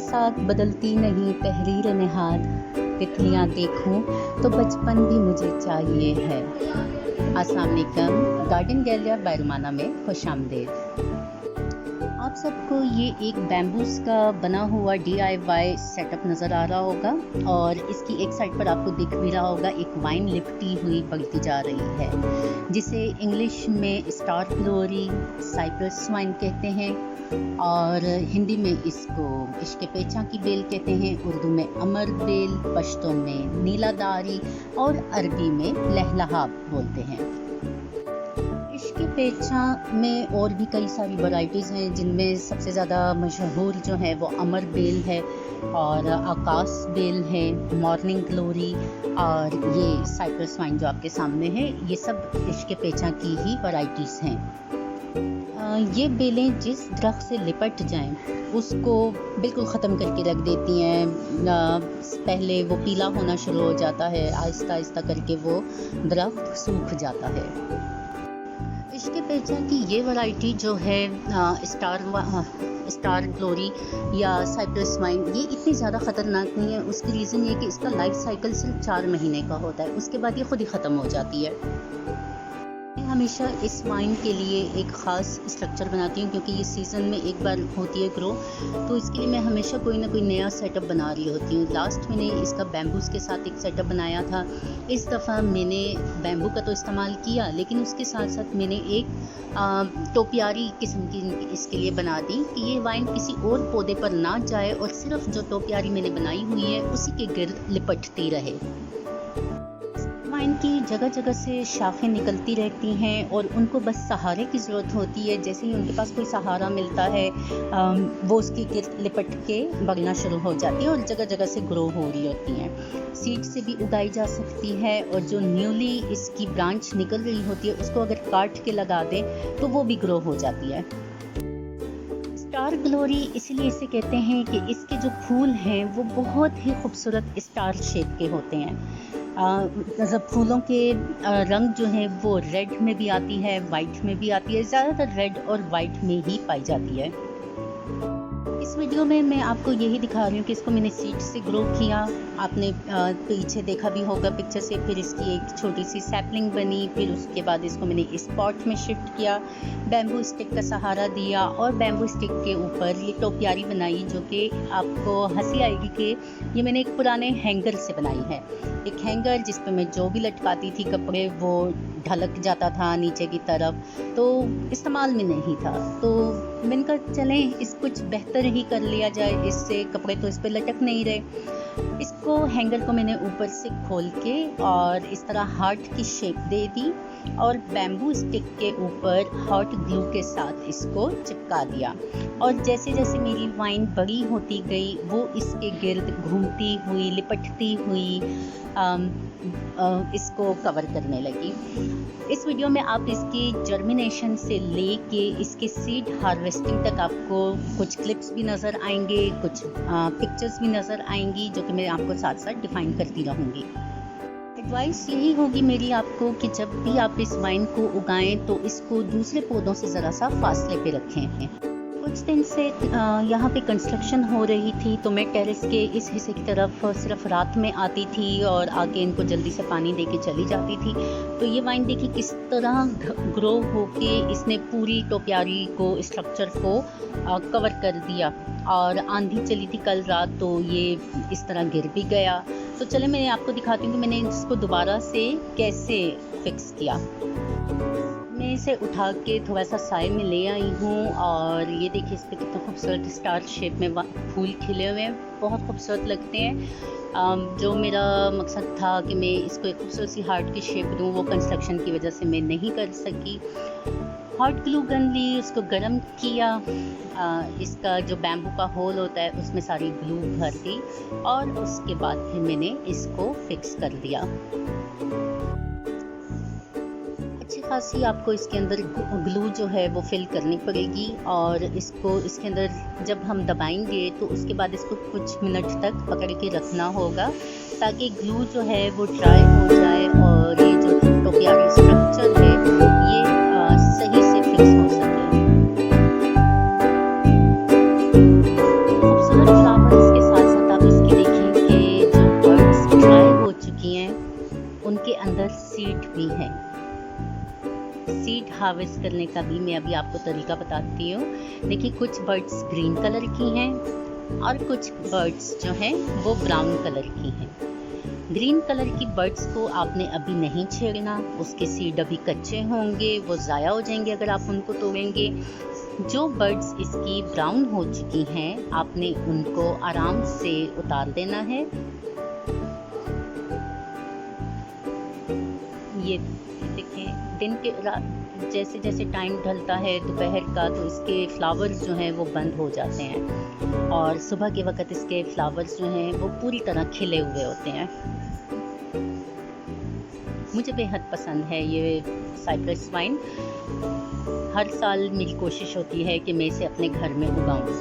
साथ बदलती नहीं तहरीर नेहाद, तितलियाँ देखूं तो बचपन भी मुझे चाहिए है। अस्सलाम वालेकुम, गार्डन गैलरिया बैरुमाना में खुशामदीद। आप सबको ये एक बैम्बूस का बना हुआ DIY सेटअप नज़र आ रहा होगा और इसकी एक साइड पर आपको दिख भी रहा होगा एक वाइन लिपटी हुई बढ़ती जा रही है, जिसे इंग्लिश में स्टार ग्लोरी, साइप्रस वाइन कहते हैं और हिंदी में इसको इश्क पेचा की बेल कहते हैं, उर्दू में अमर बेल, पश्तो में नीलादारी और अरबी में लहलहाब बोलते हैं। इश्क पेचा में और भी कई सारी वैरायटीज़ हैं, जिनमें सबसे ज़्यादा मशहूर जो है वो अमर बेल है और आकाश बेल है, मॉर्निंग ग्लोरी और ये साइप्रस वाइन जो आपके सामने है, ये सब इश्क पेचा की ही वैरायटीज़ हैं। ये बेलें जिस दरख्त से लिपट जाएं उसको बिल्कुल ख़त्म करके रख देती हैं। पहले वो पीला होना शुरू हो जाता है, आहिस्ता आहिस्ता करके वो दरख्त सूख जाता है। इश्क पेचा की ये वैरायटी जो है स्टार ग्लोरी या साइप्रस वाइन, ये इतनी ज़्यादा ख़तरनाक नहीं है। उसकी रीज़न ये कि इसका लाइफ साइकिल सिर्फ 4 महीने का होता है, उसके बाद ये खुद ही ख़त्म हो जाती है। मैं हमेशा इस वाइन के लिए एक ख़ास स्ट्रक्चर बनाती हूँ, क्योंकि ये सीज़न में एक बार होती है ग्रो, तो इसके लिए मैं हमेशा कोई ना कोई नया सेटअप बना रही होती हूँ। लास्ट मैंने इसका बैम्बूस के साथ एक सेटअप बनाया था। इस दफ़ा मैंने बैम्बू का तो इस्तेमाल किया, लेकिन उसके साथ साथ मैंने एक टोपियारी किस्म की इसके लिए बना दी कि ये वाइन किसी और पौधे पर ना जाए और सिर्फ जो टोपियारी मैंने बनाई हुई है उसी के गिर्द लिपटती रहे। वाइन की जगह जगह से शाखें निकलती रहती हैं और उनको बस सहारे की ज़रूरत होती है। जैसे ही उनके पास कोई सहारा मिलता है वो उसकी गिर्द लिपट के बढ़ना शुरू हो जाती है और जगह जगह से ग्रो हो रही होती हैं। सीड से भी उगाई जा सकती है और जो न्यूली इसकी ब्रांच निकल रही होती है उसको अगर काट के लगा दें तो वो भी ग्रो हो जाती है। स्टार ग्लोरी इसीलिए इसे कहते हैं कि इसके जो फूल हैं वो बहुत ही खूबसूरत स्टार शेप के होते हैं। मतलब फूलों के रंग जो है वो रेड में भी आती है, वाइट में भी आती है, ज़्यादातर रेड और वाइट में ही पाई जाती है। इस वीडियो में मैं आपको यही दिखा रही हूँ कि इसको मैंने सीड से ग्रो किया। आपने पीछे देखा भी होगा पिक्चर से, फिर इसकी एक छोटी सी सैपलिंग बनी, फिर उसके बाद इसको मैंने इस पॉट में शिफ्ट किया, बैम्बू स्टिक का सहारा दिया और बैम्बू स्टिक के ऊपर ये टोपियारी बनाई, जो कि आपको हंसी आएगी कि ये मैंने एक पुराने हैंगर से बनाई है। एक हैंगर जिस पर मैं जो भी लटकाती थी कपड़े वो ढलक जाता था नीचे की तरफ, तो इस्तेमाल में नहीं था, तो मैंने कहा चलें इस कुछ बेहतर ही कर लिया जाए, इससे कपड़े तो इस पर लटक नहीं रहे। इसको हैंगर को मैंने ऊपर से खोल के और इस तरह हार्ट की शेप दे दी और बैम्बू स्टिक के ऊपर हॉट ग्लू के साथ इसको चिपका दिया और जैसे जैसे मेरी वाइन बड़ी होती गई वो इसके गिर्द घूमती हुई, लिपटती हुई इसको कवर करने लगी। इस वीडियो में आप इसकी जर्मिनेशन से लेके इसके सीड हार्वेस्टिंग तक आपको कुछ क्लिप्स भी नज़र आएंगे, कुछ पिक्चर्स भी नज़र आएंगी, जो कि मैं आपको साथ साथ डिफाइन करती रहूँगी। एडवाइस यही होगी मेरी आपको कि जब भी आप इस वाइन को उगाएं तो इसको दूसरे पौधों से ज़रा सा फासले पे रखें। कुछ दिन से यहाँ पे कंस्ट्रक्शन हो रही थी, तो मैं टेरेस के इस हिस्से की तरफ सिर्फ रात में आती थी और आके इनको जल्दी से पानी दे के चली जाती थी। तो ये वाइन देखिए किस तरह ग्रो होके इसने पूरी टोपियारी को, स्ट्रक्चर को कवर कर दिया और आंधी चली थी कल रात तो ये इस तरह गिर भी गया। तो चले मैं आपको दिखाती हूँ कि मैंने इसको दोबारा से कैसे फिक्स किया। मैं इसे उठा के थोड़ा सा साए में ले आई हूँ और ये देखिए इस पर कितना खूबसूरत स्टार शेप में फूल खिले हुए हैं, बहुत खूबसूरत लगते हैं। जो मेरा मकसद था कि मैं इसको एक खूबसूरत सी हार्ट की शेप दूँ, वो कंस्ट्रक्शन की वजह से मैं नहीं कर सकी। हॉट ग्लू गन ली, उसको गर्म किया, इसका जो बैम्बू का होल होता है उसमें सारी ग्लू भर दी और उसके बाद फिर मैंने इसको फिक्स कर दिया। अच्छी खासी आपको इसके अंदर ग्लू जो है वो फिल करनी पड़ेगी और इसको इसके अंदर जब हम दबाएंगे तो उसके बाद इसको कुछ मिनट तक पकड़ के रखना होगा ताकि ग्लू जो है वो ड्राई हो जाए और ये जो टोपियारी स्ट्रक्चर है ये सही से फिक्स हो सके। खूबसूरत फ्लावर्स सीड हार्वेस्ट करने का भी मैं अभी आपको तरीका बताती हूँ। देखिए, कुछ बर्ड्स ग्रीन कलर की हैं और कुछ बर्ड्स जो हैं वो ब्राउन कलर की हैं। ग्रीन कलर की बर्ड्स को आपने अभी नहीं छेड़ना, उसके सीड अभी कच्चे होंगे, वो ज़ाया हो जाएंगे अगर आप उनको तोड़ेंगे। जो बर्ड्स इसकी ब्राउन हो चुकी हैं, आपने उनको आराम से उतार देना है। ये देखें, दिन के जैसे जैसे टाइम ढलता है दोपहर का, तो इसके फ्लावर्स जो हैं वो बंद हो जाते हैं और सुबह के वक्त इसके फ्लावर्स जो हैं वो पूरी तरह खिले हुए होते हैं। मुझे बेहद पसंद है ये साइप्रस वाइन। हर साल मेरी कोशिश होती है कि मैं इसे अपने घर में उगाऊं।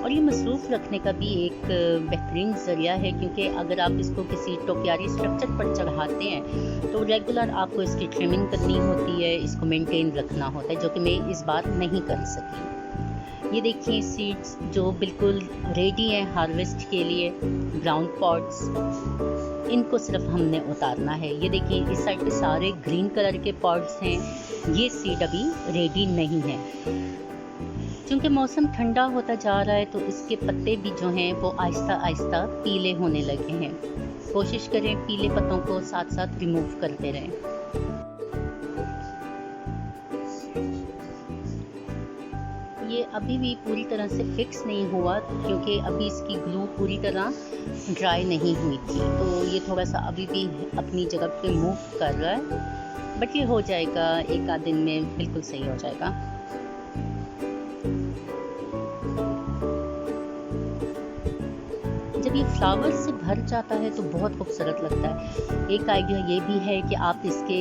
और ये मसरूफ़ रखने का भी एक बेहतरीन ज़रिया है, क्योंकि अगर आप इसको किसी टोपियारी स्ट्रक्चर पर चढ़ाते हैं तो रेगुलर आपको इसकी ट्रिमिंग करनी होती है, इसको मेंटेन रखना होता है, जो कि मैं इस बार नहीं कर सकी। ये देखिए, सीड्स जो बिल्कुल रेडी हैं हार्वेस्ट के लिए, ब्राउन पॉट्स, इनको सिर्फ हमने उतारना है। ये देखिए, इस साइड पे सारे ग्रीन कलर के पॉट्स हैं, ये सीड अभी रेडी नहीं है। क्योंकि मौसम ठंडा होता जा रहा है तो इसके पत्ते भी जो हैं वो आहिस्ता आहिस्ता पीले होने लगे हैं। कोशिश करें पीले पत्तों को साथ साथ रिमूव करते रहें। ये अभी भी पूरी तरह से फिक्स नहीं हुआ, क्योंकि अभी इसकी ग्लू पूरी तरह ड्राई नहीं हुई थी, तो ये थोड़ा सा अभी भी अपनी जगह पे मूव कर रहा है। बट ये हो जाएगा, एक आध दिन में बिल्कुल सही हो जाएगा। जब ये फ्लावर से भर जाता है तो बहुत खूबसूरत लगता है। एक आइडिया ये भी है कि आप इसके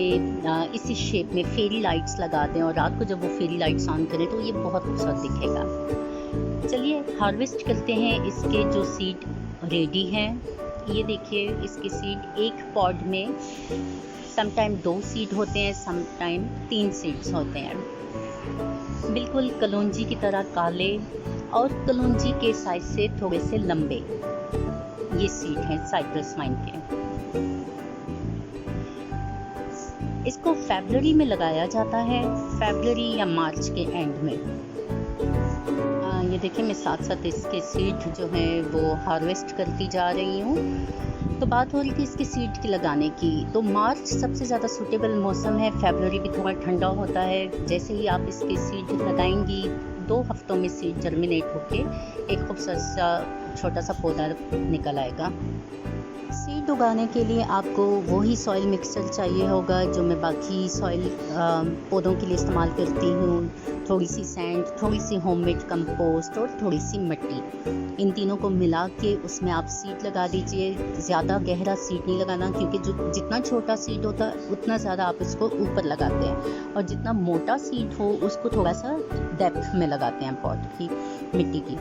इसी शेप में फेरी लाइट्स लगा दें और रात को जब वो फेरी लाइट्स ऑन करें तो ये बहुत खूबसूरत दिखेगा। चलिए हार्वेस्ट करते हैं। इसके जो सीड रेडी हैं, ये देखिए, इसके सीड एक पॉड में समटाइम 2 सीड होते हैं, समटाइम 3 सीड्स होते हैं। बिल्कुल कलौंजी की तरह काले और कलौंजी के साइज से थोड़े से लंबे ये सीड हैं साइप्रस वाइन के। इसको फरवरी में लगाया जाता है, फरवरी या मार्च के एंड में। ये देखिए, मैं साथ साथ इसके सीड जो हैं वो हार्वेस्ट करती जा रही हूँ। तो बात हो रही थी इसके सीड की लगाने की, तो मार्च सबसे ज़्यादा सूटेबल मौसम है। फरवरी भी थोड़ा ठंडा होता है। जैसे ही आप इसके सीड लगाएंगी, 2 हफ्तों में सीड जर्मिनेट होके एक खूबसूरत सा छोटा सा पौधा निकल आएगा। सीड उगाने के लिए आपको वही सॉइल मिक्सचर चाहिए होगा जो मैं बाकी सॉइल पौधों के लिए इस्तेमाल करती हूँ। थोड़ी सी सैंड, थोड़ी सी होममेड कंपोस्ट और थोड़ी सी मिट्टी, इन तीनों को मिला के उसमें आप सीड लगा दीजिए। ज़्यादा गहरा सीड नहीं लगाना, क्योंकि जो जितना छोटा सीड होता है उतना ज़्यादा आप इसको ऊपर लगाते हैं, और जितना मोटा सीड हो उसको थोड़ा सा डेप्थ में लगाते हैं पॉट की, मिट्टी की।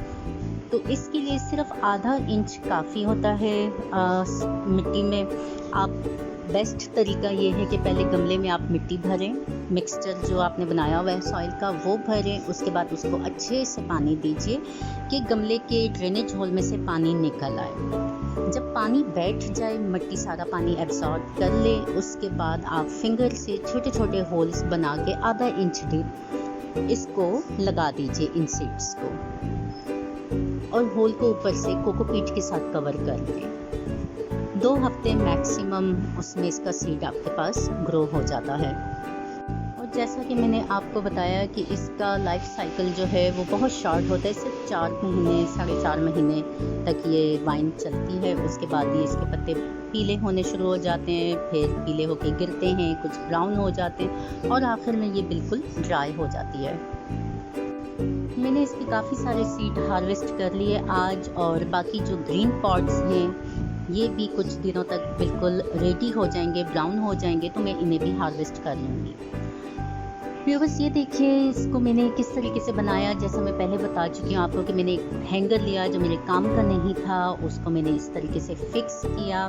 तो इसके लिए सिर्फ आधा इंच काफ़ी होता है मिट्टी में। आप बेस्ट तरीका ये है कि पहले गमले में आप मिट्टी भरें, मिक्सचर जो आपने बनाया हुआ है सॉइल का वो भरें, उसके बाद उसको अच्छे से पानी दीजिए कि गमले के ड्रेनेज होल में से पानी निकल आए। जब पानी बैठ जाए, मिट्टी सारा पानी एब्जॉर्ब कर ले, उसके बाद आप फिंगर से छोटे छोटे होल्स बना के आधा इंच डीप इसको लगा दीजिए इन सीड्स को, और होल को ऊपर से कोकोपीट के साथ कवर कर दें। 2 हफ्ते मैक्सिमम उसमें इसका सीड आपके पास ग्रो हो जाता है। और जैसा कि मैंने आपको बताया कि इसका लाइफ साइकिल जो है वो बहुत शॉर्ट होता है, सिर्फ 4 महीने 4.5 महीने तक ये वाइन चलती है। उसके बाद ये इसके पत्ते पीले होने शुरू हो जाते हैं, फिर पीले होके गिरते हैं, कुछ ब्राउन हो जाते हैं और आखिर में ये बिल्कुल ड्राई हो जाती है। मैंने इसके काफ़ी सारे सीड हार्वेस्ट कर लिए आज, और बाकी जो ग्रीन पॉट्स हैं ये भी कुछ दिनों तक बिल्कुल रेडी हो जाएंगे, ब्राउन हो जाएंगे, तो मैं इन्हें भी हार्वेस्ट कर लूँगी। व्यूअर्स, ये देखिए इसको मैंने किस तरीके से बनाया। जैसा मैं पहले बता चुकी हूँ आपको कि मैंने एक हैंगर लिया जो मेरे काम का नहीं था, उसको मैंने इस तरीके से फिक्स किया।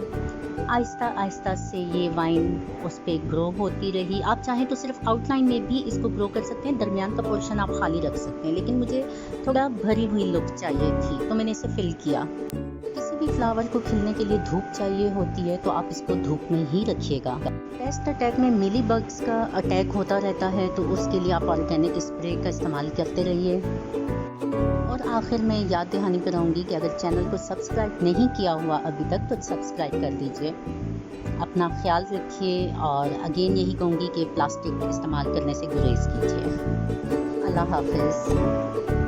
आहिस्ता आहिस्ता से ये वाइन उस पर ग्रो होती रही। आप चाहें तो सिर्फ आउटलाइन में भी इसको ग्रो कर सकते हैं, दरमियान का पोर्शन आप खाली रख सकते हैं, लेकिन मुझे थोड़ा भरी हुई लुक चाहिए थी तो मैंने इसे फिल किया। भी फ्लावर को खिलने के लिए धूप चाहिए होती है तो आप इसको धूप में ही रखिएगा। पेस्ट अटैक में मिली बग्स का अटैक होता रहता है तो उसके लिए आप ऑर्गेनिक स्प्रे का इस्तेमाल करते रहिए। और आखिर में याद दहानी कराऊंगी कि अगर चैनल को सब्सक्राइब नहीं किया हुआ अभी तक तो सब्सक्राइब कर दीजिए। अपना ख्याल रखिए और अगेन यही कहूँगी कि प्लास्टिक इस्तेमाल करने से गुरेज कीजिए। अल्लाह हाफिज़।